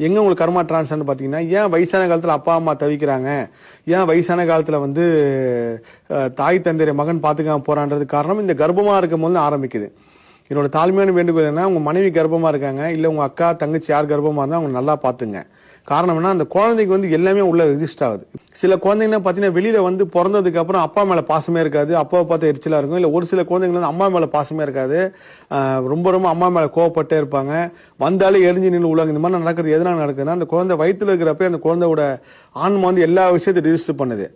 எங்க உங்களுக்கு கர்மா டிரான்ஸ்ஃபர் பாத்தீங்கன்னா, ஏன் வயசான காலத்துல அப்பா அம்மா தவிக்கிறாங்க, ஏன் வயசான காலத்துல வந்து தாய் தந்தைய மகன் பாத்துக்காம போறான்றது காரணம் இந்த கர்ப்பமா இருக்கும் போது ஆரம்பிக்குது. என்னோட தாழ்மையான வேண்டுகோள் என்ன, உங்க மனைவி கர்ப்பமா இருக்காங்க, இல்ல உங்க அக்கா தங்கச்சி யார் கர்ப்பமா இருந்தா அவங்க நல்லா பாத்துங்க. காரணம் என்ன, அந்த குழந்தைக்கு வந்து எல்லாமே உள்ள ரெஜிஸ்டர் ஆகுது. சில குழந்தைங்க பாத்தீங்கன்னா வெளியில வந்து பிறந்ததுக்கு அப்புறம் அப்பா மேல பாசமே இருக்காது, அப்பாவை பார்த்து எரிச்சலா இருக்கும். இல்ல ஒரு சில குழந்தைங்க வந்து அம்மா மேல பாசமே இருக்காது, ரொம்ப ரொம்ப அம்மா மேல கோவப்பட்டே இருப்பாங்க, வந்தாலே எரிஞ்சு நின்று உலகம். இந்த மாதிரி நடக்கிறது எதனால நடக்குதுன்னா, அந்த குழந்தை வயிற்றுல இருக்கிறப்ப அந்த குழந்தையோட ஆன்மா வந்து எல்லா விஷயத்தையும் ரெஜிஸ்டர் பண்ணுது.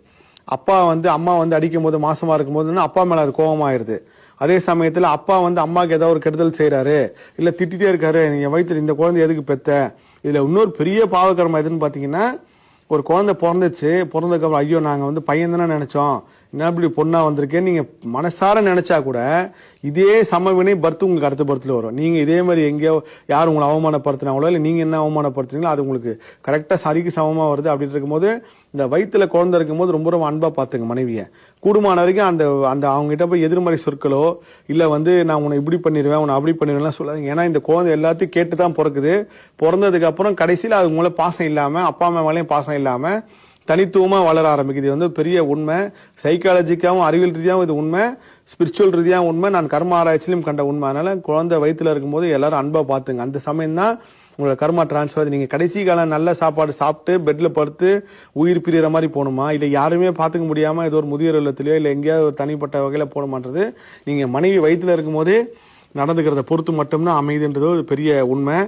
அம்மா வந்து அடிக்கும் போது, மாசமா இருக்கும் போது அப்பா மேல அது கோபமாயிருது. அதே சமயத்துல அப்பா வந்து அம்மாக்கு ஏதாவது ஒரு கெடுதல் செய்யறாரு, இல்ல திட்டிட்டே இருக்காரு, நீங்க வயிற்றுல இந்த குழந்தை எதுக்கு பெத்த. இதுல இன்னொரு பெரிய பாவகர்மம் எதுன்னு பாத்தீங்கன்னா, ஒரு குழந்தை பிறந்துச்சு, பிறந்ததுக்கு அப்புறம் ஐயோ நாங்க வந்து பையன் தானே நினைச்சோம், என்ன இப்படி பொண்ணா வந்திருக்கேன் நீங்க மனசார நினைச்சா கூட இதே சமவினை பர்த் உங்களுக்கு அடுத்த பர்த்ல வரும். நீங்க இதே மாதிரி எங்கேயோ யார் உங்களை அவமானப்படுத்தினாங்களோ, இல்ல நீங்க என்ன அவமானப்படுத்துறீங்களோ அது உங்களுக்கு கரெக்டா சரிக்கு சமமா வருது. அப்படின்னு இருக்கும்போது இந்த வயிற்றுல குழந்தை இருக்கும் போது ரொம்ப ரொம்ப அன்பா பாத்துங்க மனைவிய. கூடுமான வரைக்கும் அந்த அந்த அவங்க கிட்ட போய் எதிர்மறை சொற்களோ, இல்ல வந்து நான் உன்னை இப்படி பண்ணிடுவேன் உன்னை அப்படி பண்ணிடுவேன் சொல்லாதீங்க. ஏன்னா இந்த குழந்தை எல்லாத்தையும் கேட்டுதான் பிறக்குது. பிறந்ததுக்கு அப்புறம் கடைசியில அது உங்களை பாசம் இல்லாம, அப்பா அம்மா மேலேயும் பாசம் இல்லாம தனித்துவமா வளர ஆரம்பிக்குது. இது வந்து பெரிய உண்மை. சைக்காலஜிக்காவும் அறிவியல் ரீதியாகவும் இது உண்மை, ஸ்பிரிச்சுவல் ரீதியாகவும் உண்மை, நான் கர்ம ஆராய்ச்சியிலும் கண்ட உண்மை. அதனால குழந்தை வயிற்றுல இருக்கும்போது எல்லாரும் அன்பா பாத்துங்க. அந்த சமயம் தான் உங்களோட கர்மா டிரான்ஸ்ஃபர். நீங்க கடைசி காலம் நல்ல சாப்பாடு சாப்பிட்டு பெட்ல படுத்து உயிர் பிரியற மாதிரி போகணுமா, இல்ல யாருமே பாத்துக்க முடியாம ஏதோ ஒரு முதியோர் இல்லத்திலயோ இல்ல எங்கேயாவது ஒரு தனிப்பட்ட வகையில போகணுமான்றது நீங்க மனைவி வயிற்றுல இருக்கும் போதே நடந்துக்கிறத பொறுத்து மட்டும்தான் அமைதுன்றது ஒரு பெரிய உண்மை.